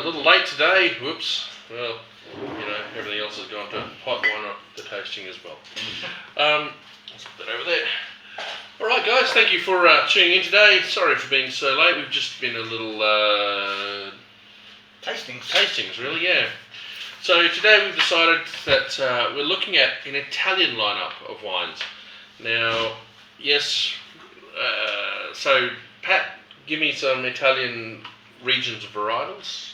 a little late today. Whoops. Well, everything else has gone to hot wine or the tasting as well. Let's put that over there. All right, guys. Thank you for tuning in today. Sorry for being so late. We've just been a little tastings, really. Yeah. So today we've decided that we're looking at an Italian lineup of wines. Now, yes. So Pat, give me some Italian regions of varietals.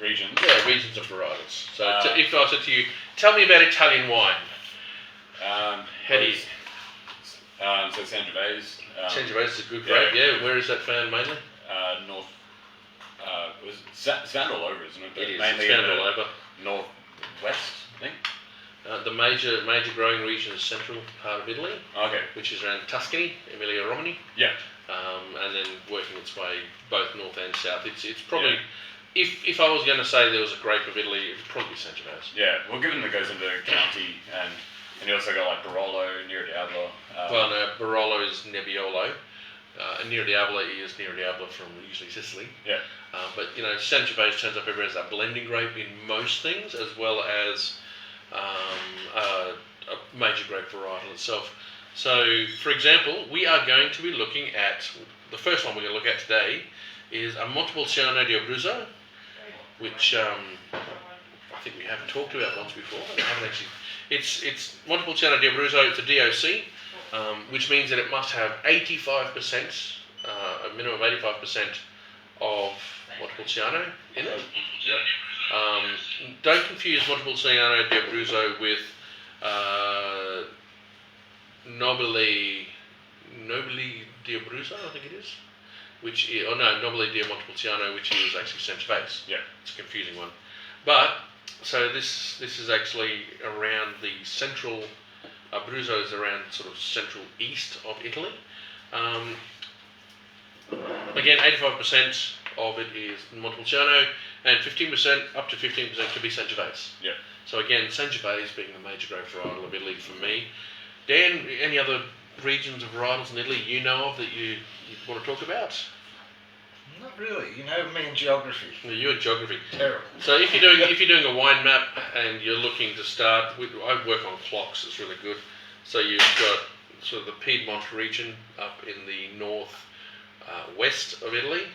Regions? Yeah, regions of varietals. So if I said to you, tell me about Italian wine. How do you... So Sangiovese. Sangiovese is a good grape, yeah. Where is that found mainly? North... it's found all over, isn't it? It is, mainly it's found all over. Northwest, I think. The major growing region is central part of Italy, which is around Tuscany, Emilia-Romagna. Yeah. And then working its way both north and south. It's probably, if I was going to say there was a grape of Italy, it would probably be Sangiovese. Yeah, well, given that it goes into county, and you also got like Barolo, Near Diablo. Well, no, Barolo is Nebbiolo. Near Diablo is Near Diablo from usually Sicily. Yeah. But Sangiovese turns up everywhere as that blending grape in most things, as well as a major grape varietal itself. So, for example, we are going to be looking at, the first one we're going to look at today is a Montepulciano di Abruzzo, which I think we haven't talked about once before. I haven't actually. It's Montepulciano di Abruzzo, it's a DOC, which means that it must have 85%, a minimum of 85% of Montepulciano in it. Yeah. Don't confuse Montepulciano di Abruzzo with Nobili di Abruzzo, I think it is, Nobili di Montepulciano, which is actually Sangiovese. Yeah, it's a confusing one. But so this is actually around the central. Abruzzo is around sort of central east of Italy. Again, 85% of it is Montepulciano, and 15%, up to 15% could be Sangiovese. Yeah. So again, Sangiovese being the major grape varietal of Italy for me. Dan, any other regions of varietals in Italy you know of that you want to talk about? Not really. You know me in geography. Well, you're in geography. Terrible. So if you're doing a wine map and you're looking to start with, I work on clocks. It's really good. So you've got sort of the Piedmont region up in the north west of Italy.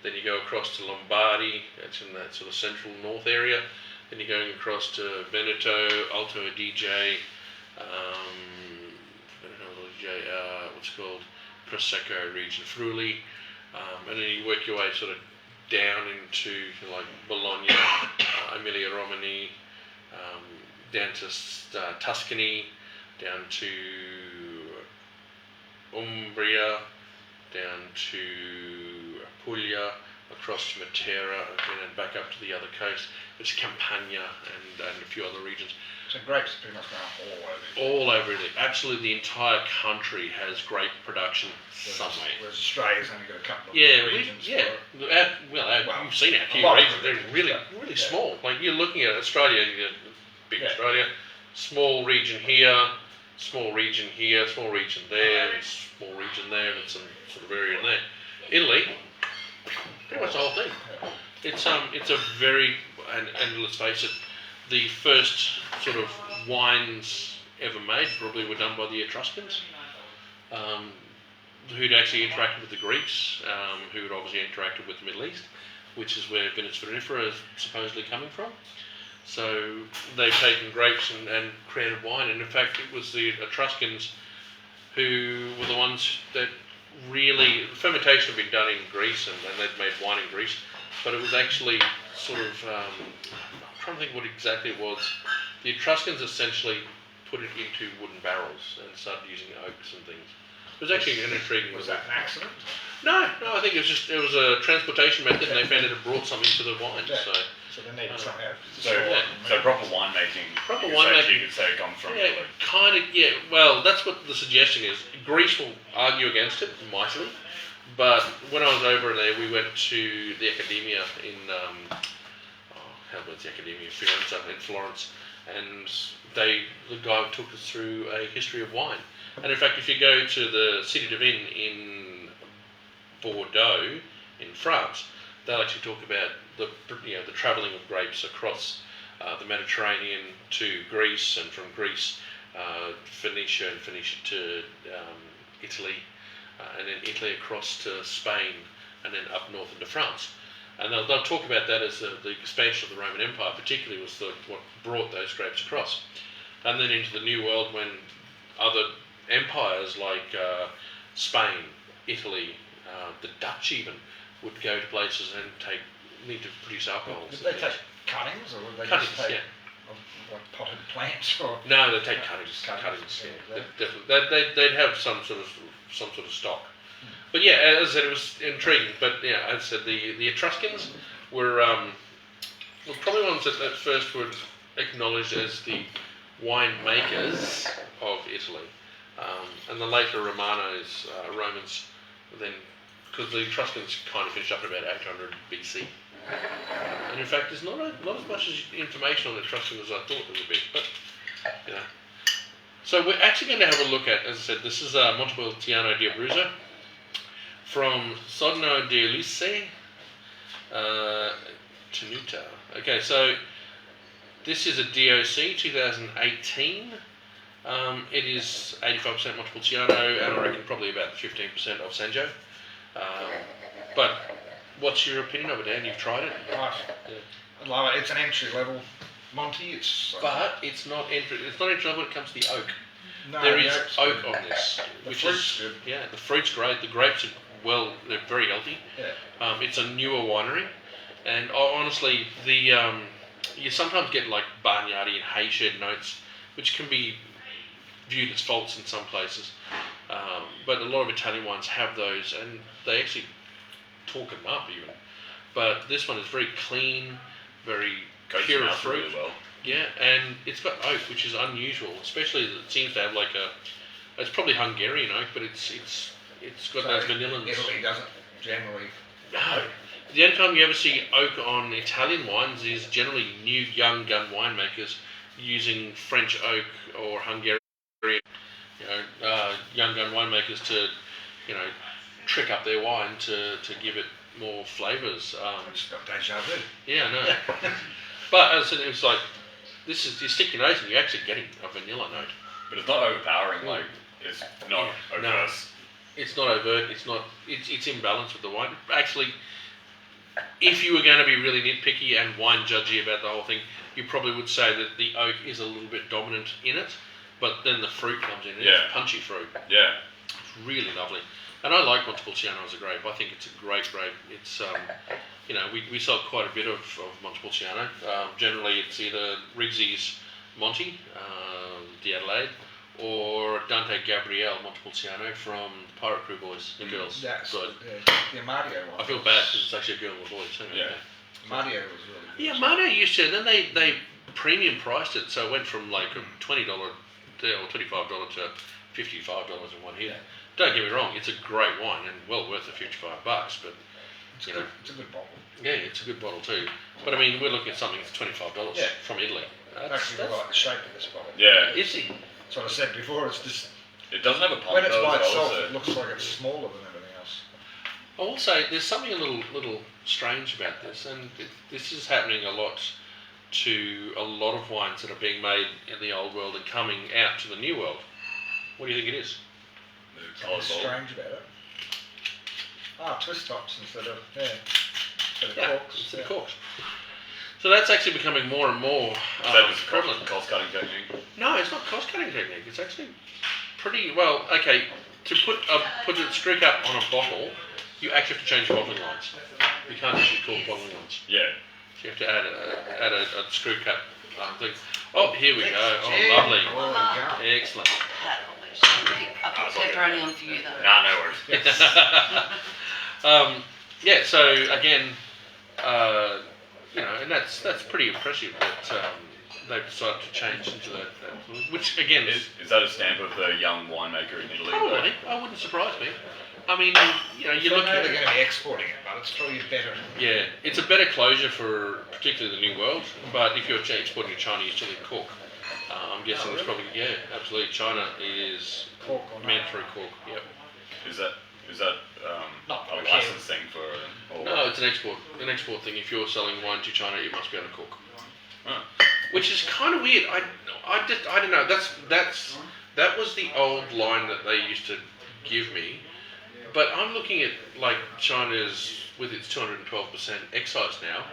Then you go across to Lombardy. That's in that sort of central north area. Then you're going across to Veneto, Alto Adige. What's it called? Prosecco region, Friuli. And then you work your way sort of down into like Bologna, Emilia-Romagna, down to Tuscany, down to Umbria, down to Apulia, across to Matera, and back up to the other coast. There's Campania and a few other regions. So grapes pretty much going all over Italy. Absolutely, the entire country has grape production somewhere. Whereas Australia's only got a couple of regions. You've seen our few regions. They're really small. Like you're looking at Australia, you get big Australia, small region here, small region here, small region there, small region there, and some sort of area in there. Italy, pretty much the whole thing. It's a very and let's face it, the first sort of wines ever made probably were done by the Etruscans, who'd actually interacted with the Greeks, who'd obviously interacted with the Middle East, which is where Vinifera vinifera is supposedly coming from. So they've taken grapes and created wine, and in fact it was the Etruscans who were the ones that really, fermentation had been done in Greece and they'd made wine in Greece, but it was actually sort of, I'm trying to think what exactly it was. The Etruscans essentially put it into wooden barrels and started using oaks and things. It was actually an intriguing... Was that an accident? No, I think it was a transportation method, and they found it brought something to the wine. Yeah. So they needed something else. So proper winemaking. You could say comes from Italy. Kind of. Yeah. Well, that's what the suggestion is. Greece will argue against it mightily, but when I was over there, we went to the Accademia in the Accademia in Florence, and the guy took us through a history of wine. And in fact, if you go to the Cité de Vin in Bordeaux, in France, they'll actually talk about the travelling of grapes across the Mediterranean to Greece, and from Greece Phoenicia, and Phoenicia to Italy, and then Italy across to Spain, and then up north into France. And they'll talk about that as the expansion of the Roman Empire, particularly was what brought those grapes across. And then into the New World, when other empires like Spain, Italy, the Dutch even, would go to places and need to produce alcohols. Did they take cuttings, or would they Cuttings, just take yeah. like potted plants? Or No, they take cuttings. Yeah. Definitely. They'd have some sort of stock. But yeah, as I said, it was intriguing. But yeah, as I said, the Etruscans were probably ones that at first were acknowledged as the wine makers of Italy, and the later Romans, then, because the Etruscans kind of finished up in about 800 BC. And in fact, there's not as much information on the Etruscans as I thought there would be. But so we're actually going to have a look at, as I said, this is Montepulciano di Abruzzo from Sodno di Ulisse, Tenuta. Okay, so this is a DOC 2018. It is 85% Montepulciano, and I reckon probably about 15% of Sanjo. But what's your opinion of it, Dan? You've tried it? right. Yeah. I love it. It's an entry level Monty. But it's not entry level when it comes to the oak. No, There is oak's oak good. on this, The which fruit's is good. yeah. The fruit's great. The grapes are they're very healthy. Yeah. It's a newer winery, and honestly, you sometimes get like barnyardy and hay shed notes, which can be viewed as faults in some places. But a lot of Italian wines have those, and they actually talk them up even. But this one is very clean, very pure of fruit. Really well. Yeah, and it's got oak, which is unusual, especially that it seems to have like it's probably Hungarian oak, but it's got So those vanillins. Italy doesn't generally. No. The only time you ever see oak on Italian wines is generally new young gun winemakers using French oak or Hungarian, young gun winemakers to, trick up their wine to give it more flavours. It's got deja vu. Yeah, no. But as I said, it was like, you stick your nose and you're actually getting a vanilla note. But it's not overpowering, like, it's not No. overt. It's not overt, it's in balance with the wine. Actually, if you were going to be really nitpicky and wine judgy about the whole thing, you probably would say that the oak is a little bit dominant in it, but then the fruit comes in, and Yeah. it's punchy fruit. Yeah. It's really lovely. And I like Montepulciano as a grape. I think it's a great grape. It's, we sell quite a bit of Montepulciano. Generally, it's either Rigsy's Monty, the Adelaide, or Dante Gabriel Montepulciano from the Pirate Crew Boys, the girls. That's So the Mario one. I feel bad because it's actually a girl and a boy. So Yeah. Mario was really good. Yeah, Mario used to. Then they premium priced it, so it went from like a $20 or $25 to $55 in one hit. Yeah. Don't get me wrong, it's a great wine and well worth the $55, but It's a good bottle. yeah, it's a good bottle too. But I mean, we're looking at something that's $25 Yeah. from Italy. Actually, I like the shape of this bottle. Yeah. Is it? That's what I said before. It's just It doesn't have a pump when it's though, by as well, itself, so- it looks like it's smaller than everything else. I will say there's something a little strange about this, and this is happening a lot to a lot of wines that are being made in the old world and coming out to the new world. What do you think it is? the Something colour's all- strange about it. Twist tops instead of corks. Instead of corks. So that's actually becoming more and more That was prevalent. cost cutting technique. No, it's not cost cutting technique. It's actually pretty well. Okay, to put a screw cap on a bottle, you actually have to change bottling lines. You can't actually call bottling lines. Yeah. So you have to add a screw cap thing. Oh, here we go. Oh, Yeah. lovely. Oh, there we go. Excellent. I put pepperoni on for you though. Nah, no worries. Yeah. So again, and that's pretty impressive that they've decided to change into that which again Is that a stamp of the young winemaker in Italy? probably I wouldn't surprise me. I mean, you So look now at they're going to be exporting it, but it's probably better. yeah, it's a better closure for particularly the New World. But if you're exporting to China, you still need cork. I'm guessing it's probably absolutely. China is Cork or not. mandatory cork. Yep. Is that Is that Not a like license thing for? Or No, it's an export thing. If you're selling wine to China, you must be on a cork. Oh. Which is kind of weird. I don't know. That was the old line that they used to give me. But I'm looking at like China's with its 212% excise now,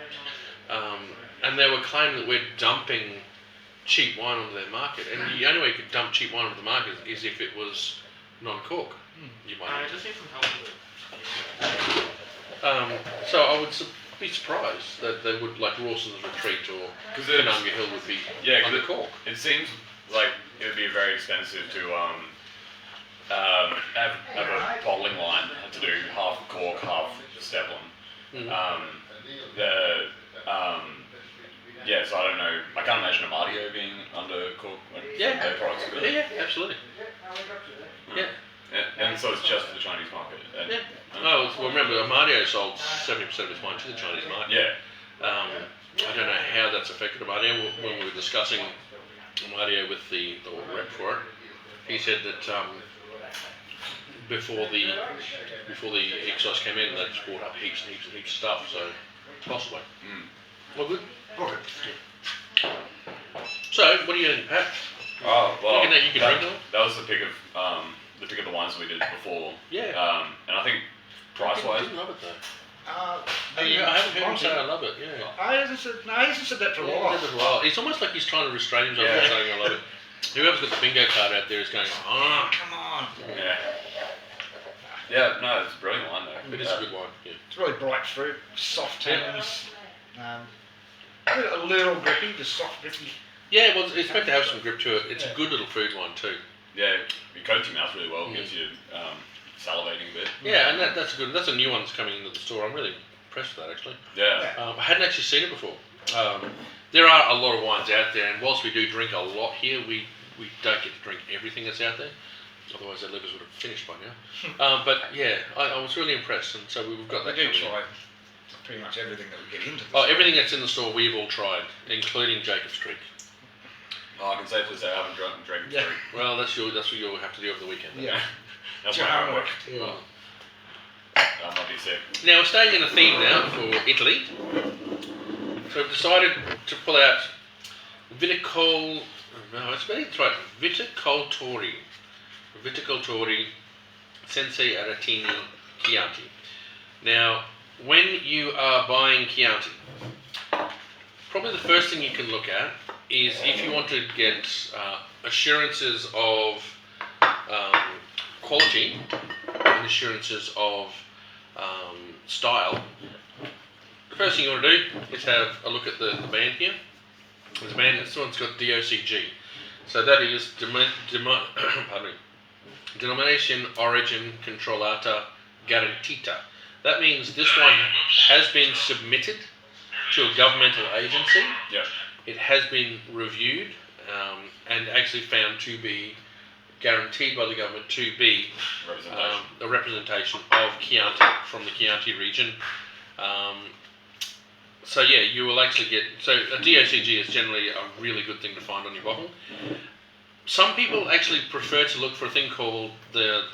and they were claiming that we're dumping cheap wine onto their market, and the only way you could dump cheap wine onto the market is if it was non-cork. You might. Just need some help with it. So I would be surprised that they would, like Rawson's Retreat or Penunga Hill would be under cork. It seems like it would be very expensive to have a bottling line to do half cork, half Stevlin. So I don't know. I can't imagine Amadio being under cork. Their products are really. Yeah, absolutely. Yeah. And so it's just for the Chinese market. And, Well, remember, Amadio sold 70% of its wine to the Chinese market. Yeah. I don't know how that's affected Amadio. When we were discussing Amadio with the rep for it, he said that before the excise came in, they just bought up heaps and heaps and heaps of stuff. So possibly. Well, good. Okay. So, what are you eating, Pat? Oh well. You can drink them. That was the pick of the wines that we did before. Yeah. And I think price I wise. didn't love it though. I The haven't heard him Monty- say I love it. Yeah. I hasn't said that for a while. It's almost like he's trying to restrain himself Yeah. from saying I love it. Whoever's got the bingo card out there is going, Come on. Yeah. Yeah. No, it's a brilliant wine though. It is a good wine. Yeah. It's really bright fruit, soft tannins. A little grippy, just soft grippy. Yeah, well, it's meant to have some grip to it. It's a good little food wine too. Yeah, it coats your mouth really well. Gets you salivating a bit. Yeah, and that's good. That's a new one that's coming into the store. I'm really impressed with that actually. Yeah. I hadn't actually seen it before. There are a lot of wines out there, and whilst we do drink a lot here, we don't get to drink everything that's out there. Otherwise, our livers would have finished by now. But yeah, I was really impressed, and so we've got that. We do coming in. try pretty much everything that we get into. Everything that's in the store we've all tried, including Jacob's Creek. Oh, I can safely say I haven't drank Yeah. Well, that's what you'll have to do over the weekend. Then. Yeah. That's Your my homework. Well, I might be sick. now we're staying in a theme now for Italy. So we've decided to pull out Viticoltori. Viticoltori Sensei Aretini Chianti. Now, when you are buying Chianti, probably the first thing you can look at is if you want to get assurances of quality and assurances of style. The first thing you want to do is have a look at the band here. This one's got DOCG. So that is Denomination Origin Controllata Garantita. That means this one has been submitted to a governmental agency. Yeah. It has been reviewed and actually found to be guaranteed by the government to be a representation of Chianti from the Chianti region. So yeah, you will actually get. So a DOCG is generally a really good thing to find on your bottle. Some people actually prefer to look for a thing called the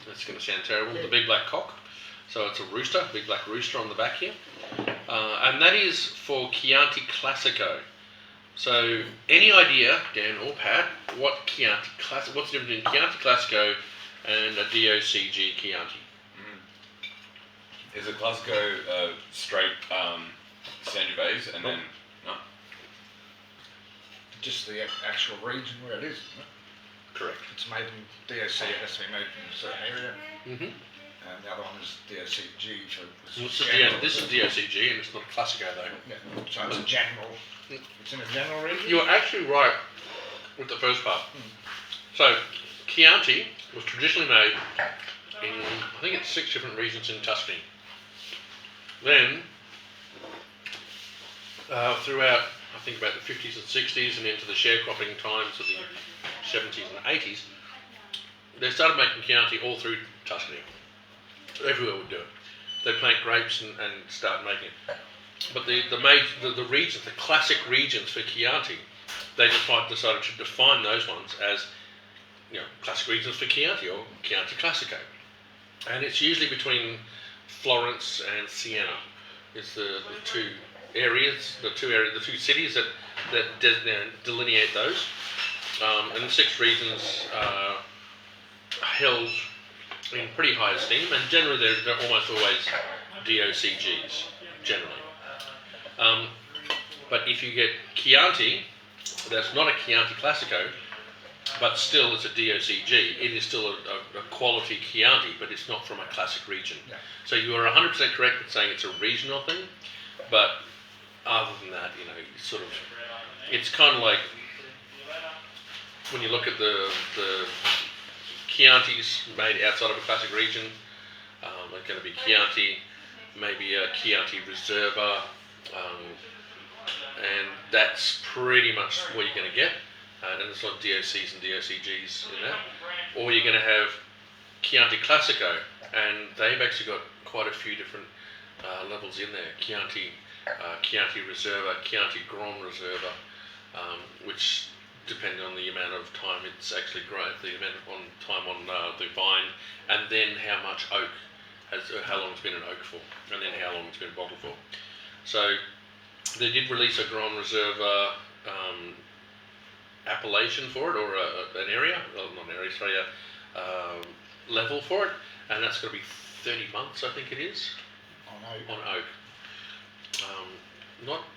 that's going to sound terrible, the big black cock. So it's a rooster, big black rooster on the back here, and that is for Chianti Classico. So any idea, Dan or Pat, what's the difference between Chianti Classico and a DOCG Chianti? Is it Classico straight Sangiovese and then no? Just the actual region where it is, isn't it? Correct. It's made in DOC, it has to be made in a certain area. Mm-hmm. And the other one is DOCG. This is DOCG and it's not Classico though. Yeah, so it's a general. It's in a general region. You're actually right with the first part. So Chianti was traditionally made in, I think it's 6 different regions in Tuscany. Then throughout, I think about the 50s and 60s and into the sharecropping times of the 70s and 80s, they started making Chianti all through Tuscany. Everywhere would do it. They'd plant grapes and start making it. But the regions, the classic regions for Chianti, they decided to define those ones as, classic regions for Chianti or Chianti Classico. and it's usually between Florence and Siena. Is the two areas, the two cities that delineate those. And the 6 regions are held in pretty high esteem, and generally they're almost always DOCGs, generally. But if you get Chianti, that's not a Chianti Classico, but still it's a DOCG. It is still a quality Chianti, but it's not from a classic region. Yeah. So you are 100% correct in saying it's a regional thing, but other than that, it's kind of like when you look at the Chiantis made outside of a classic region, they're going to be Chianti, maybe a Chianti Reserva, and that's pretty much what you're going to get. And it's not DOCs and DOCGs in that. Or you're going to have Chianti Classico, and they've actually got quite a few different levels in there. Chianti Reserva, Chianti Grand Reserva, which depending on the amount of time it's actually grown, the amount of time on the vine, and then how much oak, how long it's been an oak for, and then how long it's been bottled for. So they did release a Grand Reserva appellation for it, or an area, not an area, sorry, a level for it, and that's going to be 30 months, I think it is, on oak.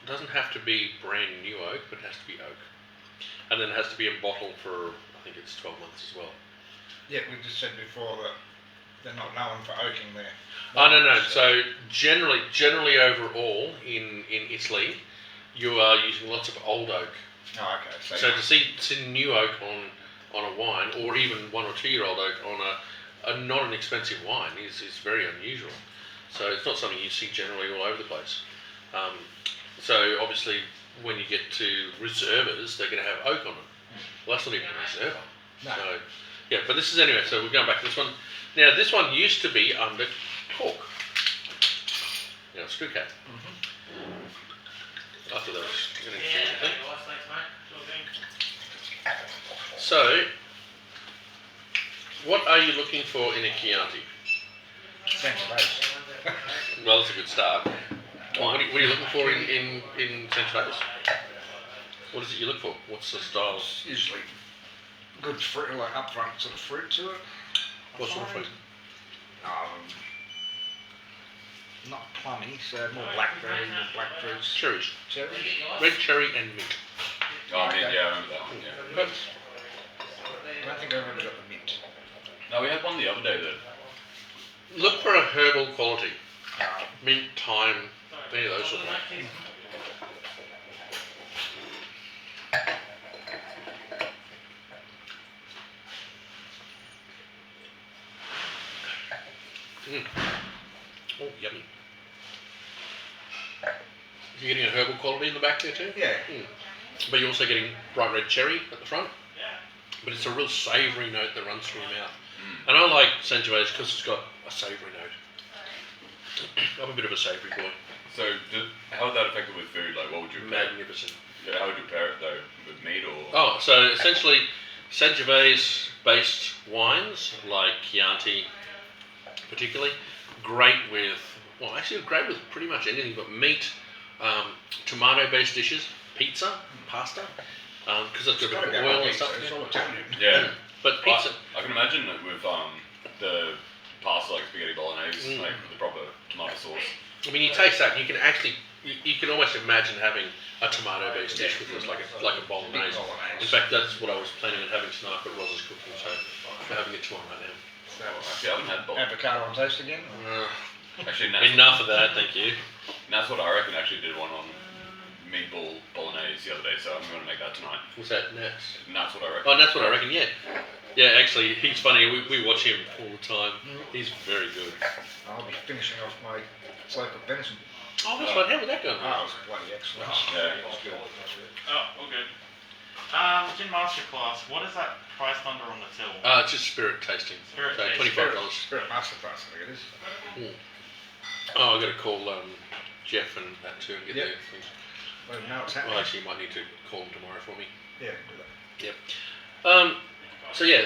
Doesn't have to be brand new oak, but it has to be oak. And then it has to be in bottle for, I think it's 12 months as well. Yeah, we just said before that they're not known for oaking there. Oh, no. So generally overall in Italy, you are using lots of old oak. Oh, okay. So to see new oak on a wine, or even 1 or 2 year old oak on a not an expensive wine is very unusual. So it's not something you see generally all over the place. So obviously when you get to reservas, they're going to have oak on them. Well, that's not even a reserva. No. So, yeah, but this is anyway, so we're going back to this one. Now, this one used to be under cork. Screw cap. I thought that was an interesting thing. So, what are you looking for in a Chianti? Sangiovese. Well, that's a good start. What are you looking for in Sangiovese? What is it you look for? What's the style? It's usually good fruit, like upfront sort of fruit to it. What sort of fruit? Not plummy, so more blackberry, more black fruits. Cherries. Cherry? Red cherry and mint. Oh, I mean, yeah, I remember that one, yeah. But I don't think I've ever got the mint. No, we had one the other day that... look for a herbal quality. Mint, thyme, any of those sort of things. Oh, yummy. You're getting a herbal quality in the back there too? Yeah. But you're also getting bright red cherry at the front. But it's a real savoury note that runs through your mouth. And I like Sangiovese because it's got a savoury note. I'm a bit of a savoury boy. So, how would that affect it with food? Like, what would you pair? Magnificent. Yeah, how would you pair it though? With meat or? Oh, so essentially Sangiovese-based wines, like Chianti particularly, great with pretty much anything but meat, tomato-based dishes, pizza, pasta, because it's got a bit of oil and stuff. It's all Italian. Yeah. But pizza, I can imagine that with the pasta like spaghetti bolognese, like with the proper tomato sauce. I mean, you taste that, and you can actually, you can almost imagine having a tomato-based dish with this, like a bolognese. In fact, that's what I was planning on having tonight, but Roz is cooking, so we're having it tomorrow right now. Actually, I haven't had bolognese. Avocado on toast again? Actually, Enough of that, thank you. That's what I reckon. Actually, did one on meatball bolognese the other day, so I'm going to make that tonight. What's that, Nats? And that's what I reckon. Oh, that's what I reckon, yeah. Yeah, actually, he's funny. We watch him all the time. He's very good. I'll be finishing off my slope of venison. Oh, that's right. How would that go? Oh, it was bloody excellent. Yeah. It was good. Oh, all good. Gin Masterclass, what is that priced under on the till? It's just spirit tasting. Spirit So tasting. $25. Spirit Masterclass, I think it is. Oh, I've got to call Jeff and that too and get Yep. their things. Well, now it's Well, happening. actually, you might need to call them tomorrow for me. Yeah, do that. Yep.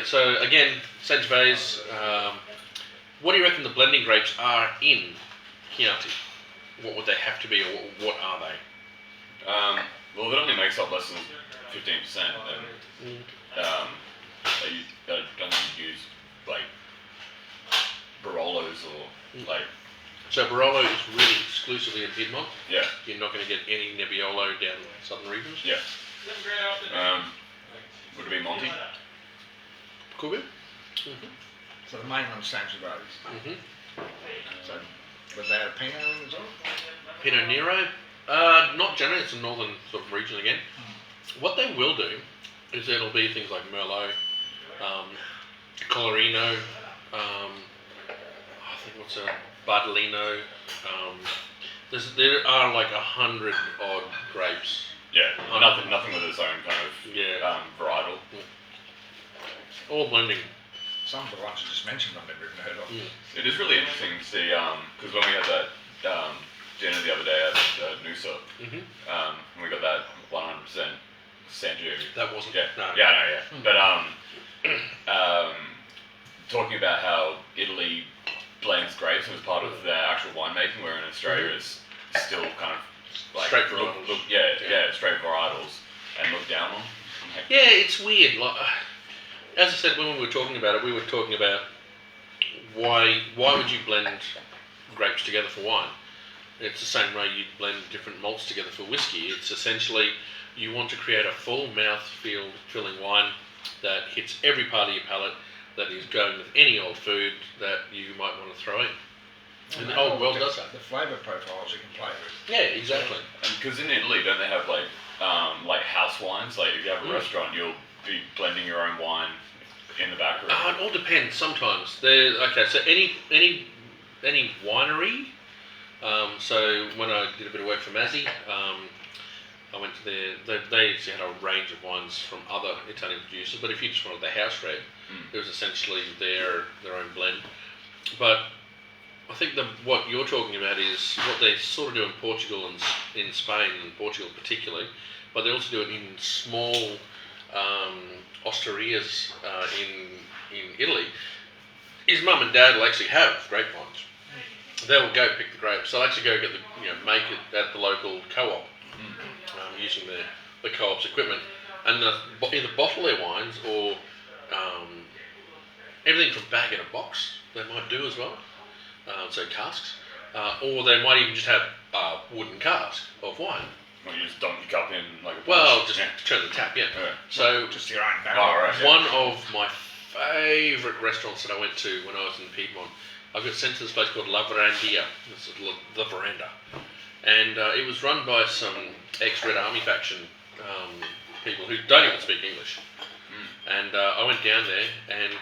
So again, Sangiovese, What do you reckon the blending grapes are in Chianti? What would they have to be, or what are they? Well, if it only makes up less than 15%, then you don't think you use like Barolos or like. So Barolo is really exclusively in Piedmont. Yeah. You're not going to get any Nebbiolo down southern regions. Yeah. Would it be Monty? Could be. So the main one's Sangiovese. So would they have Pinot in as well? Pinot Nero, not generally. It's a northern sort of region again. What they will do is it'll be things like Merlot, Colorino. I think what's a Bardolino. There are like 100 odd grapes. Yeah, nothing with its own kind of varietal. All blending. Some of the ones you just mentioned I've never even heard of. It is really interesting to see, because when we had that dinner the other day at Noosa, and we got that 100% Sangiovese. That wasn't. Yeah, No. But talking about how Italy blends grapes as part of their actual winemaking, where in Australia it's still kind of like Straight varietals. straight varietals and looked down on. Yeah, it's weird. Like, as I said when we were talking about it, we were talking about why would you blend grapes together for wine? It's the same way you blend different malts together for whiskey. It's essentially you want to create a full mouth-feel filling wine that hits every part of your palate, that is going with any old food that you might want to throw in. And the whole world does that. The flavour profiles you can play with. Yeah, exactly. Because in Italy, don't they have like house wines? Like if you have a restaurant, you'll be blending your own wine in the back room. It all depends. Sometimes so any winery. So when I did a bit of work for Mazzi, I went to they actually had a range of wines from other Italian producers, but if you just wanted the house red, it was essentially their own blend. But I think what you're talking about is what they sort of do in Portugal and in Spain, and Portugal particularly, but they also do it in small osterias in Italy. His mum and dad will actually have grapevines. They'll go pick the grapes. They'll actually go get make it at the local co-op using the co-op's equipment, and either bottle their wines or everything from bag in a box they might do as well. So casks, or they might even just have a wooden cask of wine. Well, you just dump your cup in like a Just turn the tap, So just your own barrel. One of my favourite restaurants that I went to when I was in Piedmont, I got sent to this place called La Verandia. This is the veranda, and it was run by some ex-Red Army faction people who don't even speak English. And I went down there, and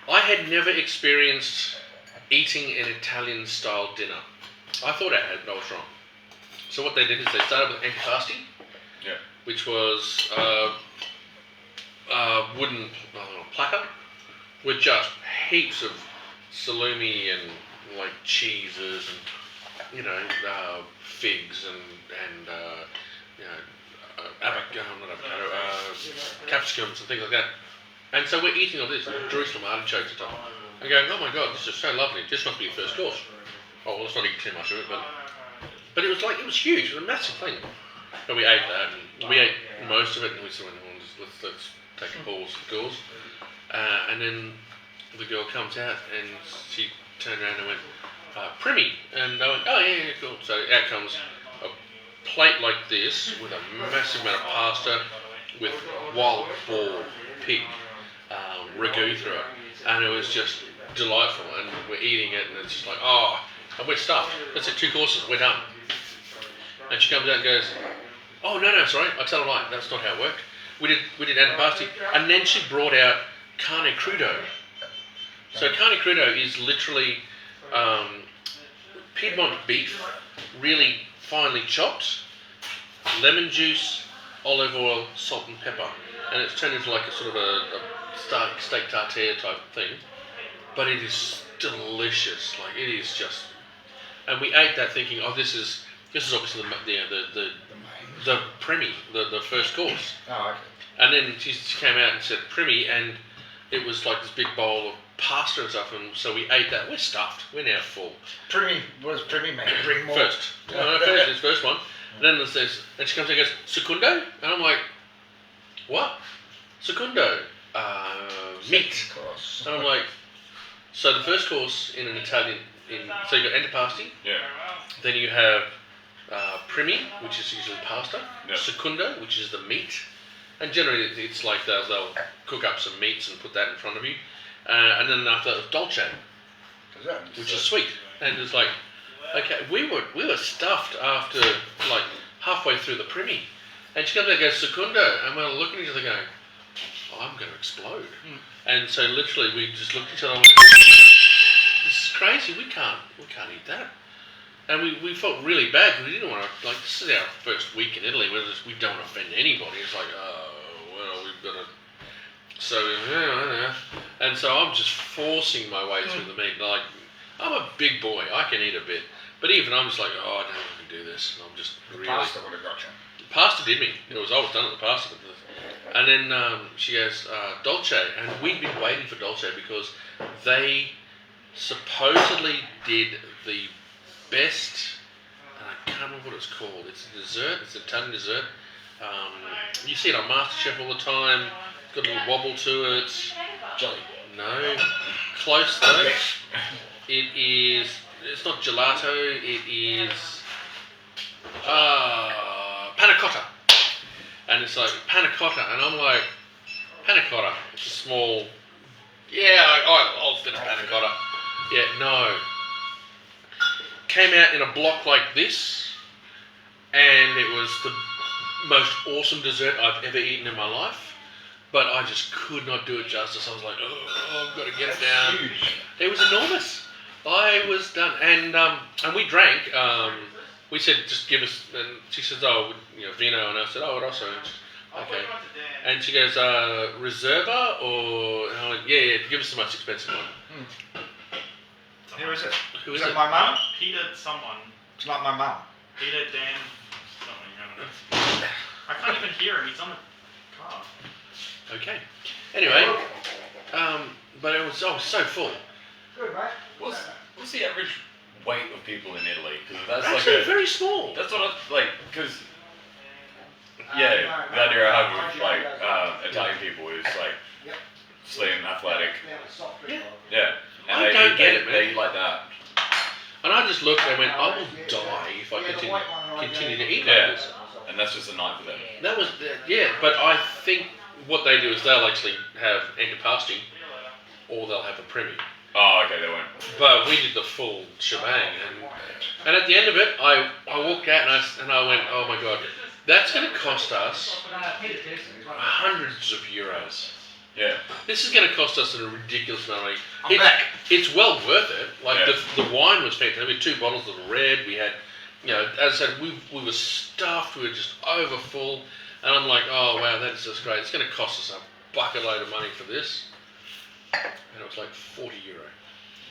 I had never experienced eating an Italian-style dinner. I thought I had, but I was wrong. So what they did is they started with antipasti, which was a wooden platter with just heaps of salumi and like cheeses and figs and capsicums and things like that. And so we're eating all this Jerusalem artichokes and stuff. And going, oh my god, this is so lovely. This must be your first course. Oh well, let's not eat too much of it, but it was huge. It was a massive thing. And we ate that. And we ate most of it, and we said, let's take a pause for the girls. And then the girl comes out, and she turned around and went, Primi. And I went, oh yeah, cool. So out comes a plate like this with a massive amount of pasta with wild boar pig ragu through it. And it was just delightful, and we're eating it, and it's just like, and we're stuffed. That's it, 2 courses, we're done. And she comes out and goes, oh no, sorry, I tell a lie, that's not how it worked. We did antipasti, and then she brought out carne crudo. So carne crudo is literally Piedmont beef, really finely chopped, lemon juice, olive oil, salt and pepper, and it's turned into like a sort of a steak tartare type thing. But it is delicious. Like it is just, and we ate that thinking, this is obviously the primi, the first course. Oh, okay. And then she came out and said primi, and it was like this big bowl of pasta and stuff, and so we ate that. We're stuffed. We're now full. Primi, what does Primi mean? Bring more. First. It's first one. And then there's this, and she comes and goes, Secundo? And I'm like, what? Secundo. Meat. Course. And I'm like, so the first course in an Italian, so you got antipasti, Yeah. then you have primi, which is usually pasta, Yeah. secundo, which is the meat, and generally it's like they'll cook up some meats and put that in front of you, and then after that, dolce, which is sweet, and it's like, okay, we were stuffed after like halfway through the primi, and she comes out and goes secundo, and we're looking at each other going, oh, I'm going to explode, and so literally we just looked at each other and went, this is crazy, we can't eat that. And we felt really bad because we didn't want to, like, this is our first week in Italy, we don't want to offend anybody. It's like, oh, well, we've got to, so, and so I'm just forcing my way through the meat. Like, I'm a big boy, I can eat a bit. But even I'm just like, oh, I don't know if I can do this. And I'm just really... Pasta would have got you. Pasta did me. I was done at the pasta. And then she goes, dolce. And we'd been waiting for dolce because they supposedly did the best, and I can't remember what it's called. It's a dessert. It's an Italian dessert. You see it on MasterChef all the time. It's got a little wobble to it. Jelly. No, close though. It is. It's not gelato. It is panna cotta, and it's like panna cotta, and I'm like, panna cotta. It's a small. Yeah, I'll fit a panna cotta. Yeah, no. Came out in a block like this, and it was the most awesome dessert I've ever eaten in my life, but I just could not do it justice. I was like, oh, I've got to get it down. Huge. It was enormous. I was done, and we drank. We said, just give us, and she says, oh, vino, and I said, oh, what else? Okay. And she goes, Reserva, or, and I went, yeah, give us the most expensive one. Who is it? Who is that it? my mum? Peter someone. It's not my mum. Peter Dan something, I don't know. I can't even hear him, he's on the car. Okay. Anyway, but it was so full. Good, mate. What's the average weight of people in Italy? Because that's Actually, like very small. that's what I like. Because the idea I have with like Italian people is like slim, athletic. Yeah. And I don't get it, man. They eat like that. And I just looked and went, I will die if I continue to eat like Yeah. this. And that's just a night for them. That was, but I think what they do is they'll actually have antipasti, or they'll have a primi. Oh, okay, they won't. But we did the full shebang, and at the end of it, I walked out and I went, oh my god, that's going to cost us hundreds of euros. Yeah. This is going to cost us a ridiculous amount of money. It's well worth it. Like the wine was fantastic. We had 2 bottles of red. We had, as I said, we were stuffed. We were just over full. And I'm like, oh wow, that's just great. It's going to cost us a bucket load of money for this. And it was like €40.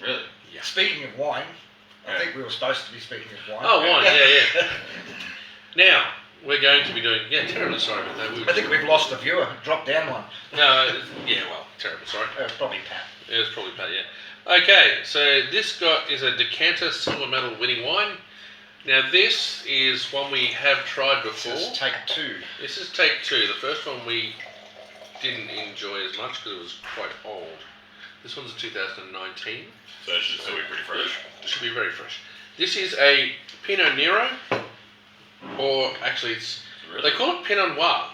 Really? Yeah. Speaking of wine, I think we were supposed to be speaking of wine. Oh, wine. Yeah. Now we're going to be doing. Yeah, terribly sorry about that. I think we've lost a viewer. Drop down one. No. Yeah. Well, terribly sorry. Probably Pat. It was probably Pat. Yeah. Okay. So this is a decanter silver medal winning wine. Now this is one we have tried before. This is take 2. This is take 2. The first one we didn't enjoy as much because it was quite old. This one's a 2019. So it should still be pretty fresh. It should be very fresh. This is a Pinot Nero, or actually they call it Pinot Noir,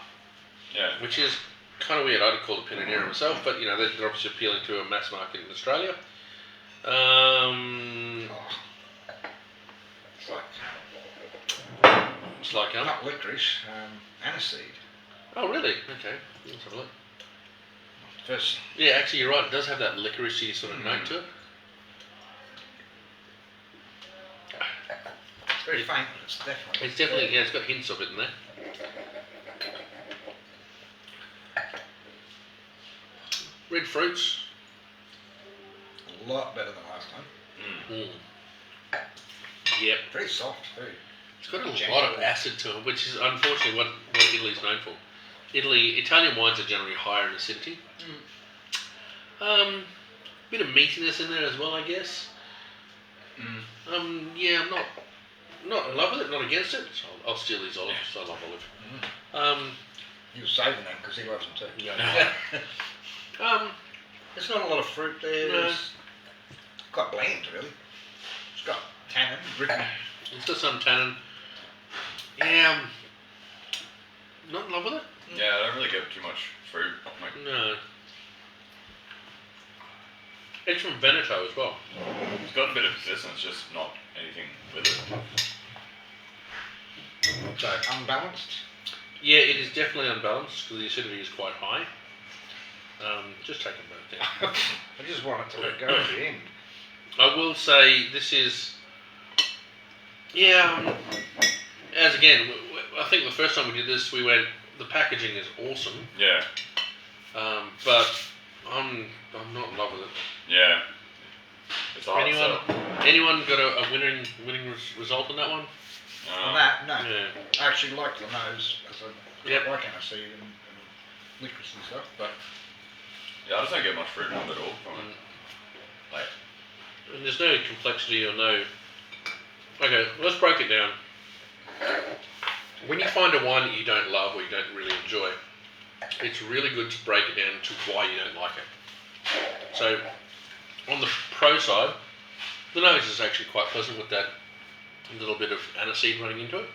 which is kind of weird. I'd call it Pinot Nero myself, but they're obviously appealing to a mass market in Australia. It's like not licorice, aniseed. Oh really? Okay, let's have a look. First. Yeah, actually you're right. It does have that licoricey sort of note to it. It's very faint, but it's definitely. It's definitely it's got hints of it in there. Red fruits. A lot better than last time. Yep. Very soft too. It's got a lot of acid to it, which is unfortunately what Italy's known for. Italian wines are generally higher in acidity. bit of meatiness in there as well, I guess. Yeah, I'm not in love with it, not against it. So I'll steal these olives. I love olive. He was saving them because he loves them too. Yeah. There's not a lot of fruit there. No. It's quite bland, really. It's got tannin, written. It's got some tannin. Yeah, I'm not in love with it. Yeah, I don't really get too much fruit. Like, No. It's from Veneto as well. it's got a bit of resistance, just not anything with it. So unbalanced. Yeah, it is definitely unbalanced because the acidity is quite high. Just take a minute there. I just want it to let go at the end. I will say this is, yeah. As again, I think the first time we did this, we went. The packaging is awesome, Yeah, but I'm not in love with it. yeah. It's hard. Anyone got a winning result on that one? On that, no. Yeah. I actually like the nose because I Yep. like aniseed and licorice and stuff, but Yeah, I just don't get much fruit from it at all. From it. Like, And there's no complexity or no. Okay, let's break it down. When you find a wine that you don't love or you don't really enjoy, it's really good to break it down to why you don't like it. So, on the pro side, the nose is actually quite pleasant with that little bit of aniseed running into it.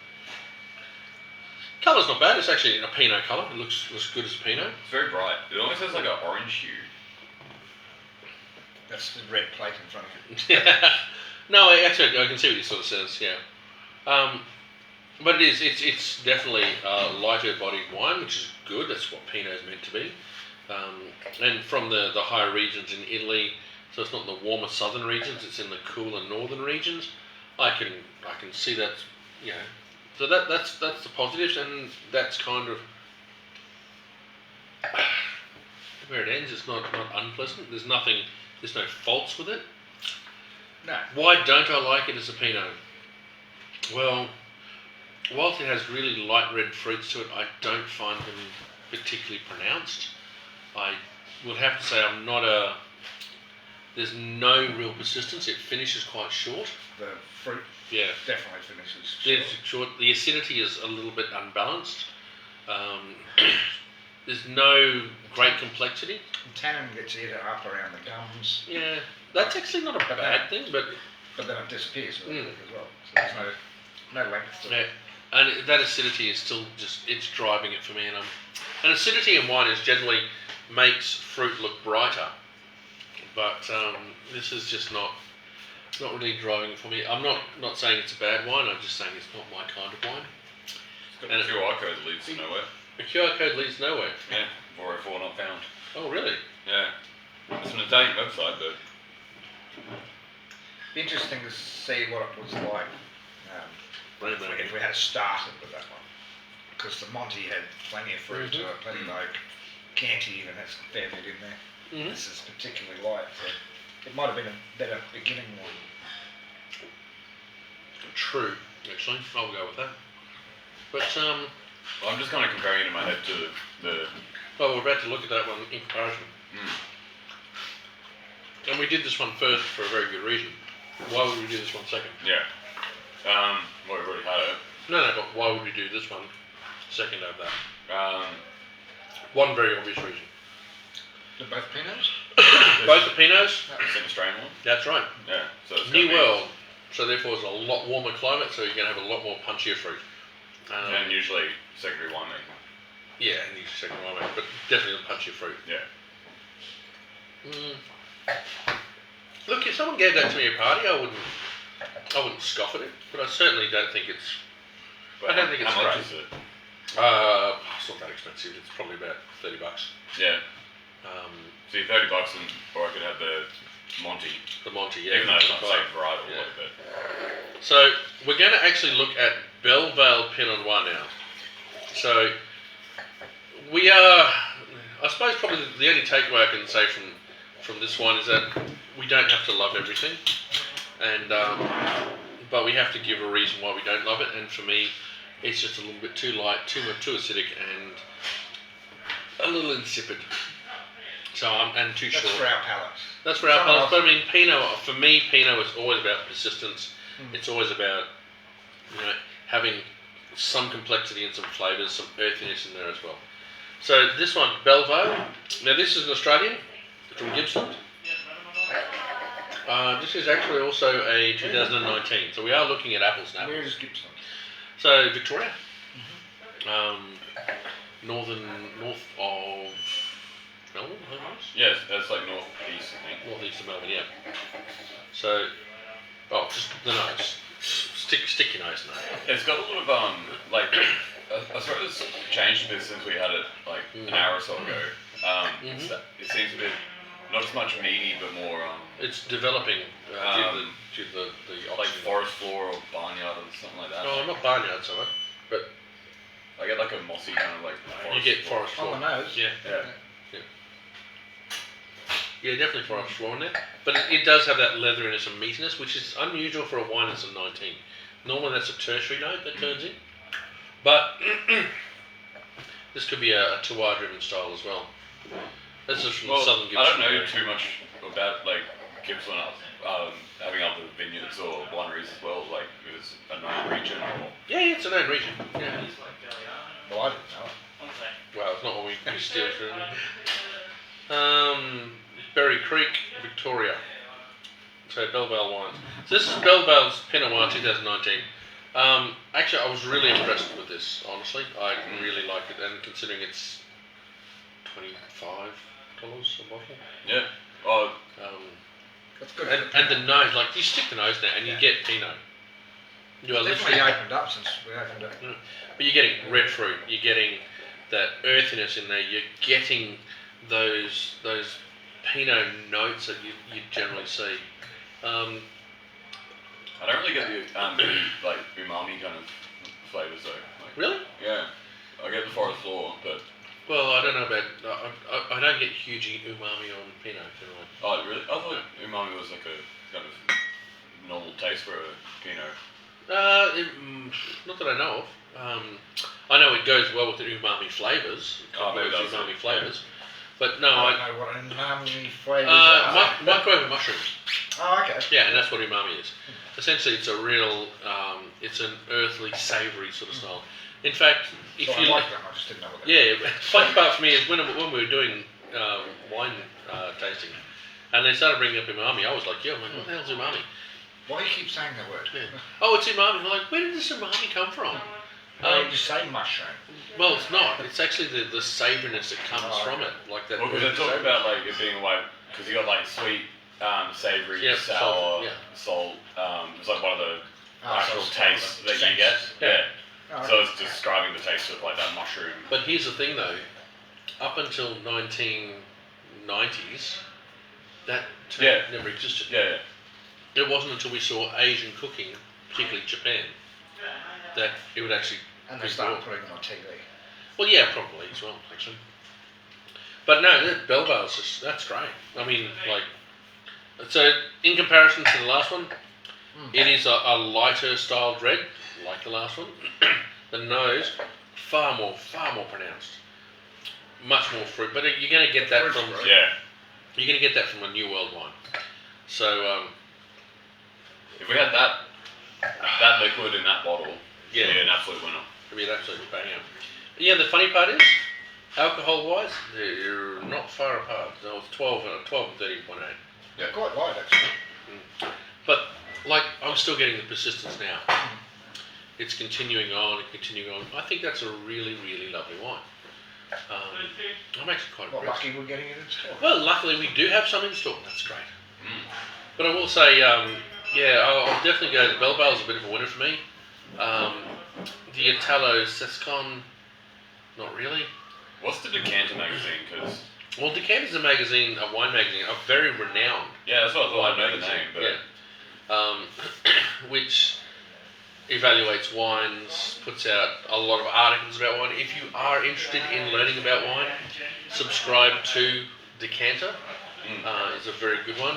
Colour's not bad. It's actually a Pinot colour. It looks good as Pinot. it's very bright. It almost has like an orange hue. that's the red plate in front of you. No, actually, I can see what he sort of says. Yeah, but it's definitely a lighter bodied wine, which is good. That's what Pinot is meant to be. And from the higher regions in Italy, so it's not in the warmer southern regions. It's in the cooler northern regions. I can see that. You know, so that's the positives, and that's kind of where it ends. It's not unpleasant. There's no faults with it. No. Why don't I like it as a Pinot? Well, whilst it has really light red fruits to it, I don't find them particularly pronounced. I would have to say there's no real persistence. It finishes quite short. The fruit Yeah, definitely finishes it's short. short. The acidity is a little bit unbalanced. There's no great complexity. The tannin gets eaten up around the gums, Yeah, that's actually not a bad thing, but but then it disappears really Mm. quick as well. So there's no length to yeah, it. and that acidity is still it's driving it for me. And acidity in wine is generally makes fruit look brighter, but this is just not really driving it for me. I'm not saying it's a bad wine. I'm just saying it's not my kind of wine. It's got And a QR code that leads to nowhere. The QR code leads nowhere. Yeah, 404 not found. Oh, really? Yeah. It's an Italian website, but Be interesting to see what it was like if we had started with that one. Because the Monty had plenty of fruit to it, plenty of oak. Chianti even has a fair bit in there. Mm-hmm. This is particularly light, so it might have been a better beginning one. True, actually. I'll go with that. But I'm just kind of comparing it in my head to the. well, we're about to look at that one in comparison. And we did this one first for a very good reason. Why would we do this one second? Yeah. Well, we've already had it. No, but why would we do this one second over that? Um, One very obvious reason. They're both Pinots? Both the Pinots, it's an Australian one. that's right. Yeah. So it's New gonna be- World. So therefore it's a lot warmer climate, so you're going to have a lot more punchier fruit. And usually secondary winemaking. Yeah, and you second one, but definitely the punchier fruit. Yeah. Look, if someone gave that to me at a party, I wouldn't scoff at it, but I certainly don't think it's. But I don't think it's how much great. is it? It's not that expensive. It's probably about $30. Yeah. Um, So you're $30 or I could have the Monty. the Monty, yeah. Even though it's not the $55. same varietal, Yeah. but So we're going to actually look at Belvale Pinot Noir now. So we are, I suppose, probably the only takeaway I can say from this one is that we don't have to love everything, and but we have to give a reason why we don't love it. And for me, it's just a little bit too light, too acidic, and a little insipid. So and too That's short. for our palates. That's for our Someone palates. else- But I mean, Pinot for me, Pinot is always about persistence. It's always about having some complexity and some flavours, some earthiness in there as well. So this one, Belvo. Now this is an Australian from Gippsland. This is actually also a 2019. So we are looking at apples and Where apples. is Gippsland? So Victoria, north of Melbourne, I think it is. Yeah, it's like northeast, I think. Northeast of Melbourne, yeah. So, just the nose. Stick your nose in there. It's got a lot of like I suppose it's changed a bit since we had it like an hour or so ago. It seems a bit not as much meaty, but more It's developing due to the like oxygen. forest floor or barnyard or something like that. Oh, not barnyard so much, but I get like a mossy kind of like forest you get floor. forest floor. On the nose. Yeah. Yeah. Yeah, definitely forest floor in there. But it does have that leatheriness and meatiness, which is unusual for a wine that's a 19. Normally that's a tertiary note that turns in. But this could be a terroir driven style as well. This is from Southern Gippsland. I don't know too much about like Gippsland having other vineyards or wineries as well. Like if it's a known region or. Yeah, it's a known region. Yeah. Well, I didn't know it. Well, it's not what we steal through. Berry Creek, Victoria. So Belvale wines. So this is Belvale's Pinot Noir 2019. Actually, I was really impressed with this. Honestly, I really liked it, and considering it's $25 a bottle. Yeah. Oh. That's good. And the nose, like you stick the nose there, and you get Pinot. You are Definitely literally, opened up since we opened it. but you're getting red fruit. You're getting that earthiness in there. You're getting those Pinot notes that you generally see. I don't really get the like umami kind of flavors though. Like, Really? yeah. I get the forest floor, but Well, I don't know about. I don't get huge umami on Pinot generally. oh really? I thought umami was like a kind of normal taste for a Pinot. Not that I know of. I know it goes well with the umami flavours. Oh, maybe Those that's umami it. flavours. But no, I I. don't know what an umami flavours are. Microwave mushrooms. Oh, okay. Yeah, and that's what umami is. Essentially, it's a real, it's an earthly, savoury sort of style. In fact, if So I you like them, I just didn't know what they yeah, funny part for me is when we were doing wine tasting, and they started bringing up umami, I was like, yeah, I'm like, what the hell's umami? Why do you keep saying that word? Yeah. Oh, it's umami. I'm like, where did this umami come from? Why you just say mushroom? Well, it's not. It's actually the savouriness that comes from it, like that. Well, because they talk about like it being like because you got like sweet, savoury, Yeah, sour, salty, yeah. salt. It's like one of the Oh, actual so it's tastes that you sense. get. Yeah. Oh, So it's describing the taste of like that mushroom. But here's the thing, though. Up until 1990s, that term Yeah. never existed. Yeah. It wasn't until we saw Asian cooking, particularly Japan, that it would actually. and they be started brought. putting them on TV. Well, yeah, probably as well, actually. But no, that Belvale's just that's great. I mean, like, so in comparison to the last one, it is a lighter styled red, like the last one. The nose, far more pronounced, much more fruit. But you're going to get that from Yeah. you're going to get that from a New World wine. So If we had that liquid in that bottle, Yeah. it'd be an absolute winner. it'd be an absolute banger. Yeah, the funny part is, alcohol-wise, they're not far apart. So it's 12 and 13.8. Yeah, quite light actually. But like, I'm still getting the persistence now. It's continuing on and continuing on. I think that's a really, really lovely wine. I'm actually quite What impressed. lucky we're getting it in store. Well, luckily we do have some in store. That's great. But I will say, yeah, I'll definitely go. The Belvale's a bit of a winner for me. The Italo Sescon, not really. What's the Decanter magazine? Because Well, Decanter's a magazine, a wine magazine, a very renowned yeah, that's what I thought. I know the magazine, name, but which evaluates wines, puts out a lot of articles about wine. If you are interested in learning about wine, subscribe to Decanter. Is a very good one,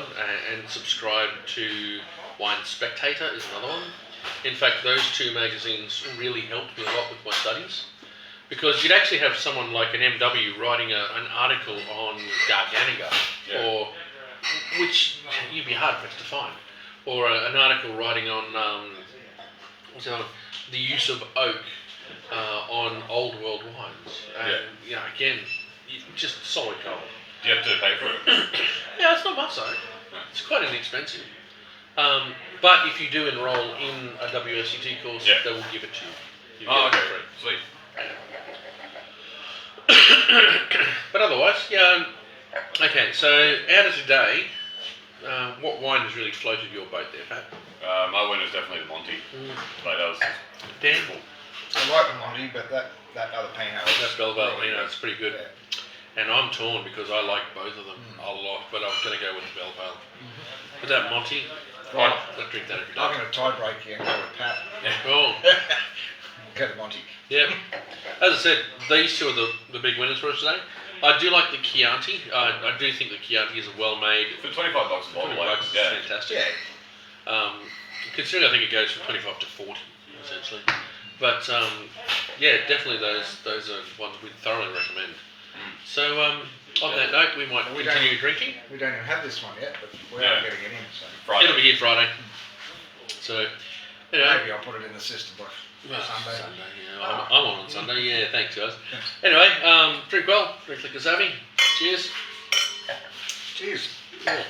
and subscribe to Wine Spectator is another one. In fact, those two magazines really helped me a lot with my studies because you'd actually have someone like an MW writing an article on Garganiga, or which you'd be hard pressed to find, or an article writing on the use of oak on old world wines. Again, just solid gold. Do you have to pay for it? Yeah, it's not much though. It's quite inexpensive. But if you do enrol in a WSET course, they will give it to you. Okay, sweet. But otherwise, okay, so out of today, what wine has really floated your boat there, Pat? My winner is definitely the Monty. Like that was Dan? I like the Monty, but that other Pinot. That's Belval Pinot, it's pretty good. Yeah. And I'm torn because I like both of them a lot, but I'm going to go with the Belval. But that Monty, I drink that every day. I'm going to tie break you and go with Pat. Oh. Go to Monty. Yeah. As I said, these two are the big winners for us today. I do like the Chianti. I do think the Chianti is a well-made. for $25 a bottle. $25 is fantastic. Yeah. Considering I think it goes from 25 to 40, essentially. But definitely those are ones we thoroughly recommend. So on that note, we might continue drinking. We don't even have this one yet, but we are getting it in. So Friday. It'll be here Friday. So anyway. maybe I'll put it in the system by Sunday. Yeah. I'm on Sunday. Yeah, thanks guys. Anyway, drink well, drink like a savvy. Cheers. Cheers. Yeah.